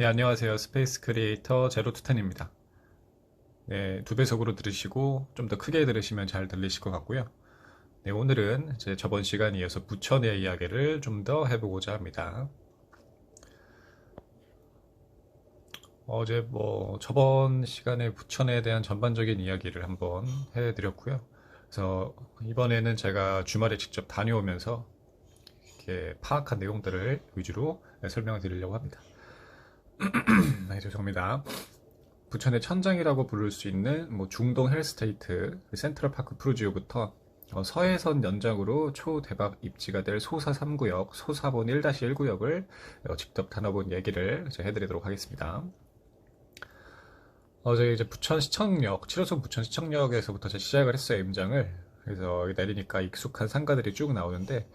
네, 안녕하세요. 스페이스 크리에이터 제로투텐입니다. 네, 두 배속으로 들으시고 좀 더 크게 들으시면 잘 들리실 것 같고요. 네, 오늘은 제 저번 시간에 이어서 부천의 이야기를 좀 더 해보고자 합니다. 어제 저번 시간에 부천에 대한 전반적인 이야기를 한번 해드렸고요. 그래서 이번에는 제가 주말에 직접 다녀오면서 이렇게 파악한 내용들을 위주로 설명을 드리려고 합니다. 네, 죄송합니다. 부천의 천장이라고 부를 수 있는 중동 헬스테이트, 센트럴파크 푸르지오부터 서해선 연장으로 초대박 입지가 될 소사 3구역, 소사본 1-1구역을 직접 다녀본 얘기를 이제 해드리도록 하겠습니다. 어제 이제 부천시청역, 7호선 부천시청역에서부터 제가 시작을 했어요, 임장을. 그래서 여기 내리니까 익숙한 상가들이 쭉 나오는데,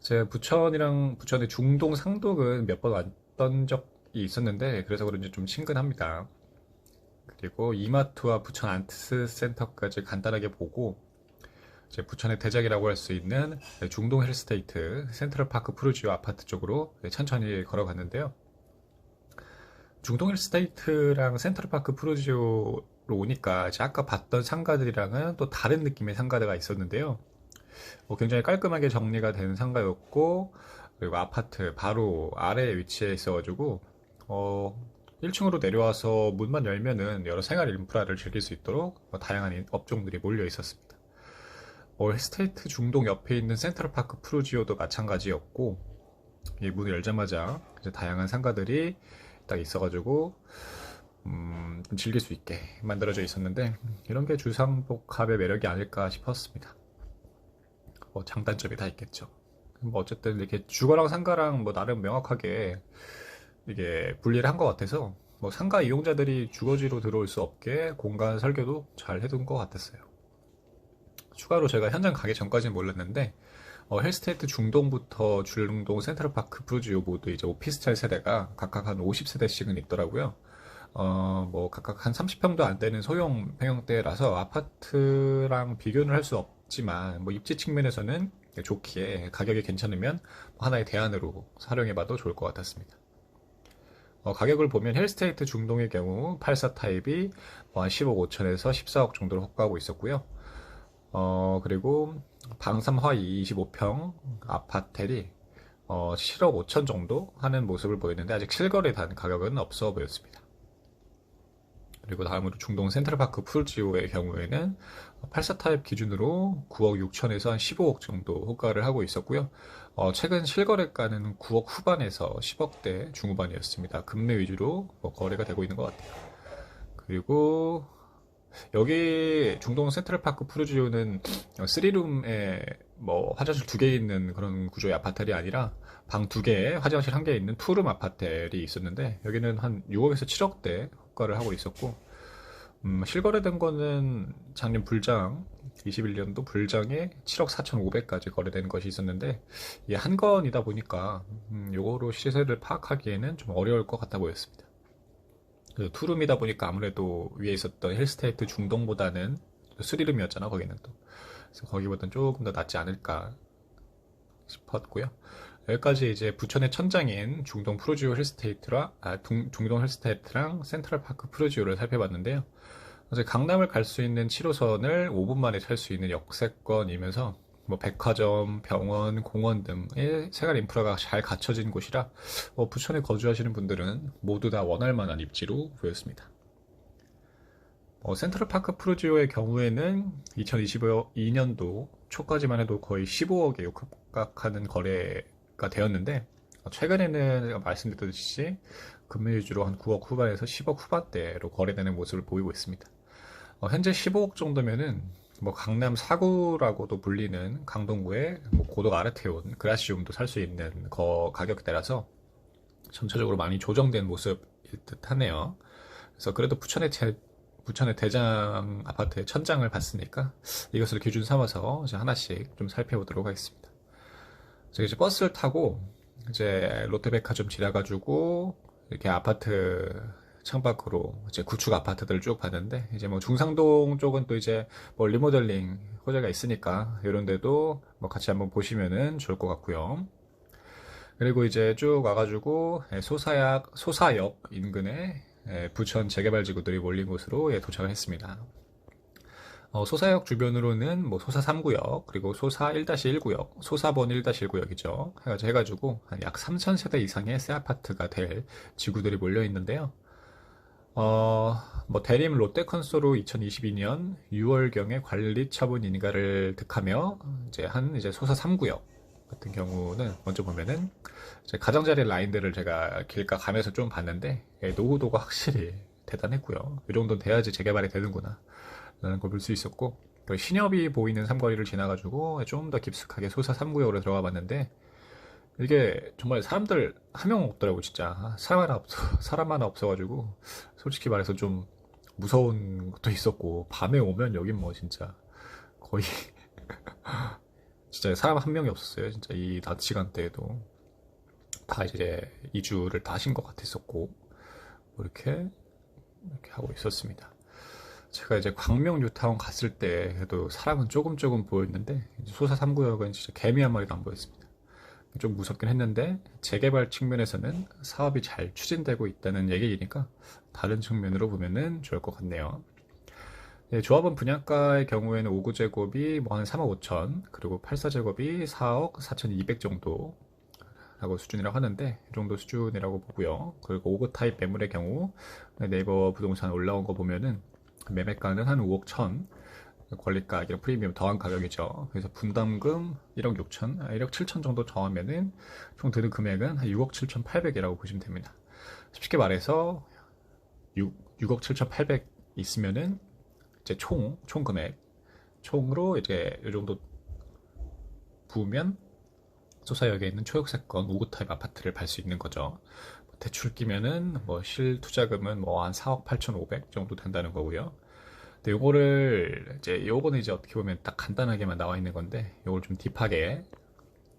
제가 부천의 중동 상독은 몇 번 왔던 적이 있었는데, 그래서 그런지 좀 친근합니다. 그리고 이마트와 부천 안트스 센터까지 간단하게 보고 이제 부천의 대작이라고 할 수 있는 중동 헬스테이트 센트럴파크 푸르지오 아파트 쪽으로 천천히 걸어갔는데요. 중동 헬스테이트랑 센트럴파크 푸르지오로 오니까 이제 아까 봤던 상가들이랑은 또 다른 느낌의 상가가 있었는데요. 굉장히 깔끔하게 정리가 된 상가였고, 그리고 아파트 바로 아래에 위치해 있어가지고 1층으로 내려와서 문만 열면은 여러 생활 인프라를 즐길 수 있도록 다양한 업종들이 몰려 있었습니다. 헬스테이트 중동 옆에 있는 센트럴파크 푸르지오도 마찬가지였고, 이 문을 열자마자 이제 다양한 상가들이 딱 있어가지고 좀 즐길 수 있게 만들어져 있었는데, 이런 게 주상복합의 매력이 아닐까 싶었습니다. 장단점이 다 있겠죠. 어쨌든 이렇게 주거랑 상가랑 나름 명확하게 이게 분리를 한 것 같아서 상가 이용자들이 주거지로 들어올 수 없게 공간 설계도 잘 해둔 것 같았어요. 추가로 제가 현장 가기 전까지는 몰랐는데 헬스테이트 중동부터 줄릉동 센트럴파크 푸르지오 모두 이제 오피스텔 세대가 각각 한 50세대씩은 있더라고요. 각각 한 30평도 안 되는 소형 평형대라서 아파트랑 비교는 할 수 없지만 입지 측면에서는 좋기에 가격이 괜찮으면 하나의 대안으로 활용해봐도 좋을 것 같았습니다. 가격을 보면 헬스테이트 중동의 경우 84 타입이 한 10억 5천에서 14억 정도로 호가하고 있었고요. 그리고 방삼 화이 25평 아파텔이 7억 5천 정도 하는 모습을 보였는데 아직 실거래 단 가격은 없어 보였습니다. 그리고 다음으로 중동 센트럴파크 푸르지오의 경우에는 84 타입 기준으로 9억 6천에서 한 15억 정도 호가를 하고 있었고요. 최근 실거래가는 9억 후반에서 10억대 중후반이었습니다. 금매 위주로 거래가 되고 있는 것 같아요. 그리고 여기 중동 센트럴파크 푸르지오는 3룸에 화장실 2개 있는 그런 구조의 아파트가 아니라 방 2개에 화장실 1개 있는 투룸 아파트가 있었는데, 여기는 한 6억에서 7억대 호가를 하고 있었고, 실거래된 거는 작년 불장 21년도 불장에 7억 4,500까지 거래된 것이 있었는데, 이게 한 건이다 보니까 요거로 시세를 파악하기에는 좀 어려울 것 같아 보였습니다. 투룸이다 보니까 아무래도 위에 있었던 헬스테이트 중동보다는 3룸이었잖아, 거기는 또. 그래서 거기보다는 조금 더 낫지 않을까 싶었고요. 여기까지 이제 부천의 천장인 중동 푸르지오 헬스테이트라, 중동 헬스테이트랑 센트럴파크 푸르지오를 살펴봤는데요. 그래서 강남을 갈 수 있는 7호선을 5분 만에 탈 수 있는 역세권이면서 백화점, 병원, 공원 등의 생활 인프라가 잘 갖춰진 곳이라 부천에 거주하시는 분들은 모두 다 원할 만한 입지로 보였습니다. 센트럴파크 푸르지오의 경우에는 2022년도 초까지만 해도 거의 15억에 육박하는 거래가 되었는데, 최근에는 말씀드렸듯이 금매 위주로 한 9억 후반에서 10억 후반대로 거래되는 모습을 보이고 있습니다. 현재 15억 정도면은 강남 4구라고도 불리는 강동구의 고덕 아르테온, 그라시움도 살 수 있는 가격대라서 전체적으로 많이 조정된 모습일 듯 하네요. 그래서 그래도 부천의 대장 아파트의 천장을 봤으니까 이것을 기준 삼아서 이제 하나씩 좀 살펴보도록 하겠습니다. 제가 이제 버스를 타고 이제 롯데백화점 지나가지고 이렇게 아파트 창밖으로 이제 구축 아파트들을 쭉 봤는데, 이제 중상동 쪽은 또 이제 리모델링 호재가 있으니까 이런 데도 같이 한번 보시면은 좋을 것 같고요. 그리고 이제 쭉 와가지고 소사역 인근에 부천 재개발 지구들이 몰린 곳으로 도착을 했습니다. 소사역 주변으로는 뭐 소사 3구역, 그리고 소사 1-1구역, 소사본 1-1구역이죠. 해가지고 한 약 3,000세대 이상의 새 아파트가 될 지구들이 몰려 있는데요. 뭐 대림 롯데콘소로 2022년 6월경에 관리 처분 인가를 득하며 이제 소사 3구역 같은 경우는 먼저 보면은 이제 가장자리 라인들을 제가 길가 가면서 좀 봤는데 노후도가 확실히 대단했고요. 이 정도는 돼야지 재개발이 되는구나 라는 걸 볼 수 있었고, 그 신협이 보이는 삼거리를 지나가지고 좀 더 깊숙하게 소사 3구역으로 들어가 봤는데 이게 정말 사람들 한 명 없더라고. 진짜 사람 하나 없어가지고 솔직히 말해서 좀 무서운 것도 있었고, 밤에 오면 여긴 뭐 진짜 거의 진짜 사람 한 명이 없었어요. 진짜 이 낮 시간대에도 다 이제 이주를 다 하신 것 같았었고, 뭐 이렇게 하고 있었습니다. 제가 이제 광명 뉴타운 갔을 때 그래도 사람은 조금 보였는데 소사 3구역은 진짜 개미 한 마리도 안 보였습니다. 좀 무섭긴 했는데 재개발 측면에서는 사업이 잘 추진되고 있다는 얘기이니까 다른 측면으로 보면은 좋을 것 같네요. 조합원 분양가의 경우에는 5구제곱이 뭐 한 3억 5천, 그리고 8사제곱이 4억 4,200 정도 라고 수준이라고 하는데, 이 정도 수준이라고 보고요. 그리고 5구 타입 매물의 경우 네이버 부동산 올라온 거 보면은 매매가는 한 5억 1천, 권리가격 프리미엄 더한 가격이죠. 그래서 분담금 1억 6천, 1억 7천 정도 더하면은 총 드는 금액은 한 6억 7,800이라고 보시면 됩니다. 쉽게 말해서 6억 7,800 있으면은 이제 총 금액, 총으로 이제 이 정도 부으면 소사역에 있는 초역세권 5구 타입 아파트를 팔 수 있는 거죠. 대출 끼면은 뭐 실투자금은 뭐 한 4억 8,500 정도 된다는 거고요. 근데 요거는 이제 어떻게 보면 딱 간단하게만 나와 있는 건데, 요걸 좀 딥하게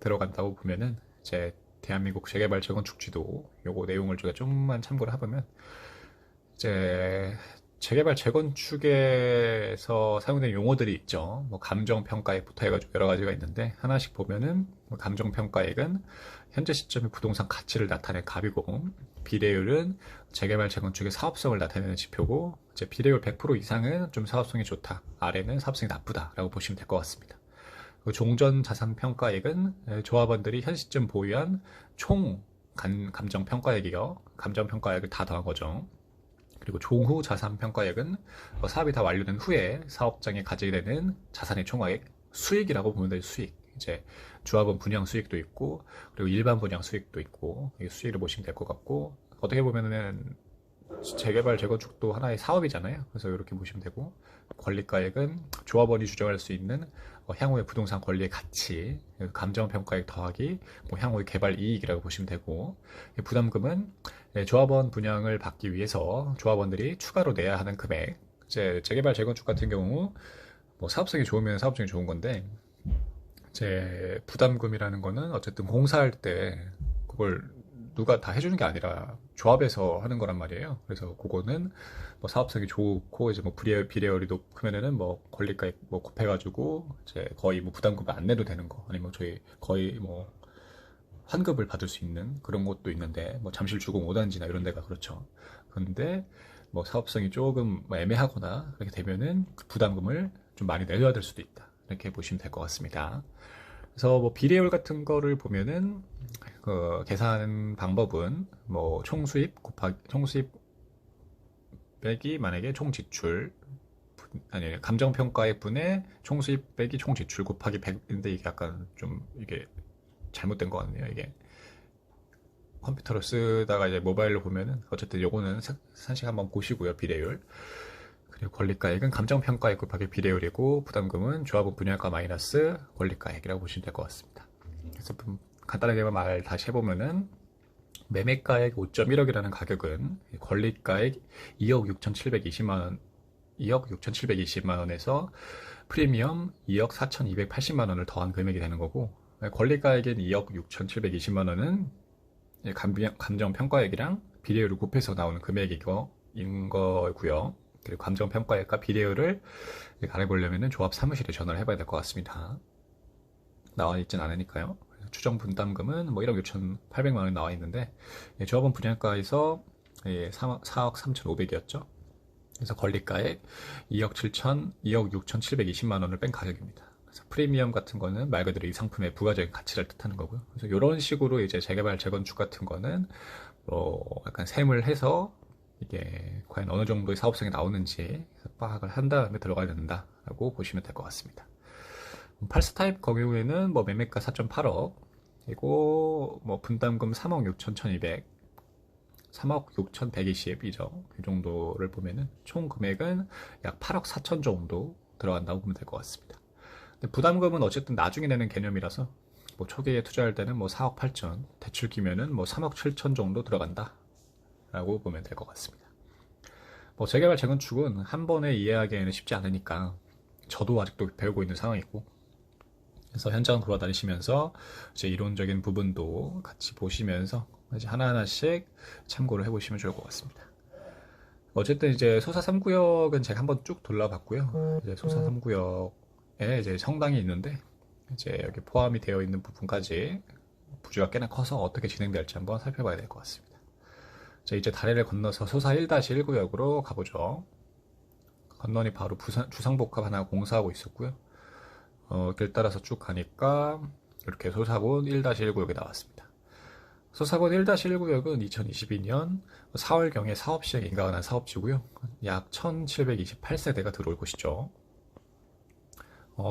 들어간다고 보면은 이제 대한민국 재개발 재건축 지도 요거 내용을 제가 좀만 참고를 해보면, 이제 재개발 재건축에서 사용된 용어들이 있죠. 뭐 감정평가액부터 해가지고 여러 가지가 있는데, 하나씩 보면은 뭐 감정평가액은 현재 시점의 부동산 가치를 나타낸 값이고, 비례율은 재개발 재건축의 사업성을 나타내는 지표고, 이제 비례율 100% 이상은 좀 사업성이 좋다, 아래는 사업성이 나쁘다라고 보시면 될 것 같습니다. 그리고 종전 자산 평가액은 조합원들이 현 시점 보유한 총 감정 평가액이요. 감정 평가액을 다 더한 거죠. 그리고 종후 자산 평가액은 사업이 다 완료된 후에 사업장에 가지게 되는 자산의 총액, 수익이라고 보면 돼요. 수익. 이제 조합원 분양 수익도 있고, 그리고 일반 분양 수익도 있고, 수익을 보시면 될 것 같고, 어떻게 보면은 재개발 재건축도 하나의 사업이잖아요. 그래서 이렇게 보시면 되고, 권리가액은 조합원이 주장할 수 있는 향후의 부동산 권리의 가치, 감정평가액 더하기 뭐 향후의 개발 이익이라고 보시면 되고, 부담금은 조합원 분양을 받기 위해서 조합원들이 추가로 내야 하는 금액. 이제 재개발 재건축 같은 경우 뭐 사업성이 좋으면 사업성이 좋은 건데, 이제 부담금이라는 거는 어쨌든 공사할 때 그걸 누가 다 해주는 게 아니라 조합에서 하는 거란 말이에요. 그래서 그거는 뭐 사업성이 좋고 이제 뭐 비례율이 높으면은 뭐 권리가액 뭐 곱해가지고 이제 거의 뭐 부담금을 안 내도 되는 거, 아니면 저희 거의 뭐 환급을 받을 수 있는 그런 것도 있는데, 뭐 잠실주공 5단지나 이런 데가 그렇죠. 그런데 뭐 사업성이 조금 뭐 애매하거나 그렇게 되면은 부담금을 좀 많이 내줘야 될 수도 있다, 이렇게 보시면 될 것 같습니다. 그래서 뭐 비례율 같은 거를 보면은 그 계산 방법은 뭐 총수입 빼기 만약에 총지출, 아니 감정평가액 분의 총수입 빼기 총지출 곱하기 100인데, 이게 약간 좀 이게 잘못된 것 같네요. 이게 컴퓨터로 쓰다가 이제 모바일로 보면은 어쨌든 요거는 산식 한번 보시고요. 비례율. 그리고 권리가액은 감정평가액 곱하기 비례율이고, 부담금은 조합원 분양가 마이너스 권리가액이라고 보시면 될 것 같습니다. 그래서 간단하게 말 다시 해보면은, 매매가액 5.1억이라는 가격은 권리가액 2억 6,720만 원, 2억 6,720만 원에서 프리미엄 2억 4,280만 원을 더한 금액이 되는 거고, 권리가액인 2억 6,720만 원은 감정평가액이랑 비례율을 곱해서 나오는 금액인 거고요. 그리고 감정평가액과 비례율을 알아보려면 조합 사무실에 전화를 해봐야 될 것 같습니다. 나와 있진 않으니까요. 추정 분담금은 뭐 1억 6,800만 원이 나와 있는데, 조합원 분양가에서 4억 3,500이었죠. 그래서 권리가액 2억 6,720만 원을 뺀 가격입니다. 그래서 프리미엄 같은 거는 말 그대로 이 상품의 부가적인 가치를 뜻하는 거고요. 그래서 이런 식으로 이제 재개발, 재건축 같은 거는 약간 셈을 해서 이게 과연 어느 정도의 사업성이 나오는지 파악을 한 다음에 들어가야 된다라고 보시면 될 것 같습니다. 8사 타입 경우에는 뭐 매매가 4.8억, 그리고 뭐 분담금 3억 6천 1,200, 3억 6,120이죠. 이 정도를 보면은 총 금액은 약 8억 4천 정도 들어간다고 보면 될 것 같습니다. 근데 부담금은 어쨌든 나중에 내는 개념이라서 뭐 초기에 투자할 때는 뭐 4억 8천, 대출 끼면은 뭐 3억 7천 정도 들어간다 라고 보면 될 것 같습니다. 뭐 재개발, 재건축은 한 번에 이해하기에는 쉽지 않으니까 저도 아직도 배우고 있는 상황이고, 그래서 현장 돌아다니시면서 이제 이론적인 부분도 같이 보시면서 이제 하나하나씩 참고를 해보시면 좋을 것 같습니다. 어쨌든 이제 소사 3구역은 제가 한번 쭉 돌아봤고요. 이제 소사 3구역에 이제 성당이 있는데, 이제 여기 포함이 되어 있는 부분까지 부지가 꽤나 커서 어떻게 진행될지 한번 살펴봐야 될 것 같습니다. 자, 이제 다리를 건너서 소사 1-1구역으로 가보죠. 건너니 바로 주상복합 하나 공사하고 있었고요. 길 따라서 쭉 가니까 이렇게 소사본 1-1구역에 나왔습니다. 소사본 1-1구역은 2022년 4월경에 사업 시행 인가가 난 사업지고요. 약 1728세대가 들어올 곳이죠.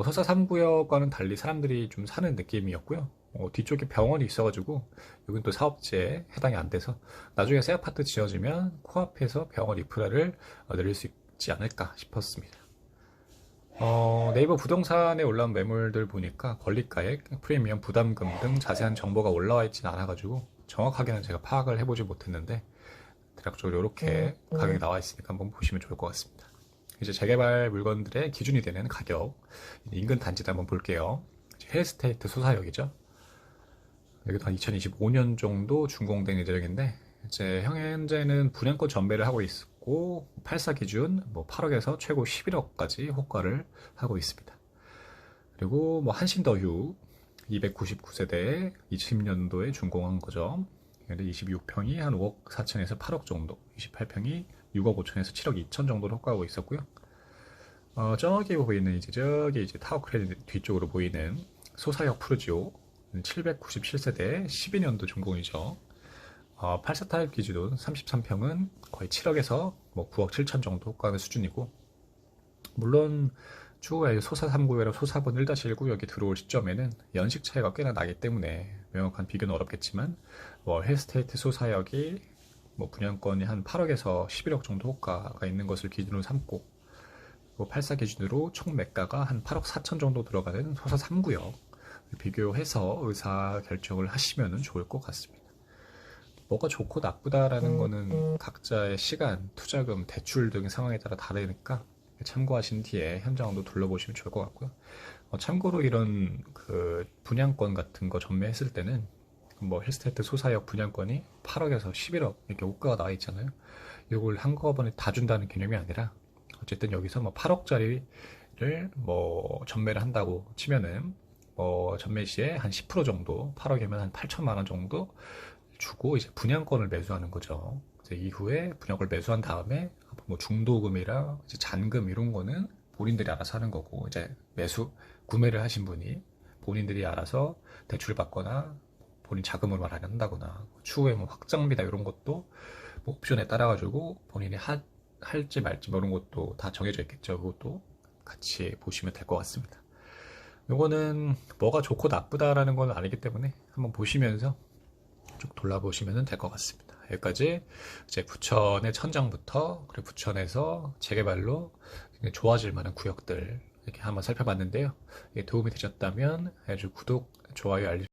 소사 3구역과는 달리 사람들이 좀 사는 느낌이었고요. 뒤쪽에 병원이 있어가지고 여긴 또 사업지에 해당이 안 돼서 나중에 새 아파트 지어지면 코앞에서 병원 인프라를 늘릴 수 있지 않을까 싶었습니다. 네이버 부동산에 올라온 매물들 보니까 권리가액, 프리미엄 부담금 등 자세한 정보가 올라와 있지는 않아가지고 정확하게는 제가 파악을 해보지 못했는데 대략적으로 이렇게 가격이 나와 있으니까 한번 보시면 좋을 것 같습니다. 이제 재개발 물건들의 기준이 되는 가격, 인근 단지도 한번 볼게요. 헬스테이트 소사역이죠. 여기도 한 2025년 정도 준공된 예정인데, 이제 현재는 분양권 전매를 하고 있고 8사 기준 뭐 8억에서 최고 11억까지 호가를 하고 있습니다. 그리고 뭐 한신더휴 299세대 20년도에 준공한 거죠. 26평이 한 5억 4천에서 8억 정도, 28평이 6억 5천에서 7억 2천 정도로 호가하고 있었고요. 저기 보이는 저기 타워 크레딧 뒤쪽으로 보이는 소사역 푸르지오 797세대 12년도 준공이죠. 8사 타입 기준 33평은 거의 7억에서 뭐 9억 7천 정도 호가하는 수준이고, 물론 추후에 소사 3구역이랑 소사본 1-1구역이 들어올 시점에는 연식 차이가 꽤나 나기 때문에 명확한 비교는 어렵겠지만, 뭐 헬스테이트 소사역이 뭐 분양권이 한 8억에서 11억 정도 호가가 있는 것을 기준으로 삼고, 8사 기준으로 총 매가가 한 8억 4천 정도 들어가는 소사 3구역 비교해서 의사 결정을 하시면 좋을 것 같습니다. 뭐가 좋고 나쁘다라는 거는 각자의 시간, 투자금, 대출 등 상황에 따라 다르니까 참고하신 뒤에 현장도 둘러보시면 좋을 것 같고요. 참고로 이런 그 분양권 같은 거 전매했을 때는 뭐 힐스테이트 소사역 분양권이 8억에서 11억 이렇게 호가가 나와 있잖아요. 이걸 한꺼번에 다 준다는 개념이 아니라 어쨌든 여기서 뭐 8억짜리를 뭐 전매를 한다고 치면은 뭐 전매 시에 한 10% 정도, 8억이면 한 8천만 원 정도 주고 이제 분양권을 매수하는 거죠. 이제 이후에 분양권을 매수한 다음에 뭐 중도금이랑 이제 잔금 이런 거는 본인들이 알아서 하는 거고, 이제 구매를 하신 분이 본인들이 알아서 대출을 받거나 본인 자금으로 마련한다거나 추후에 뭐 확장비나 이런 것도 뭐 옵션에 따라 가지고 본인이 할지 말지 뭐 이런 것도 다 정해져 있겠죠. 그것도 같이 보시면 될 것 같습니다. 요거는 뭐가 좋고 나쁘다라는 건 아니기 때문에 한번 보시면서 쭉 돌아보시면 될 것 같습니다. 여기까지 이제 부천의 천장부터, 그리고 부천에서 재개발로 좋아질 만한 구역들 이렇게 한번 살펴봤는데요. 도움이 되셨다면 아주 구독, 좋아요, 알림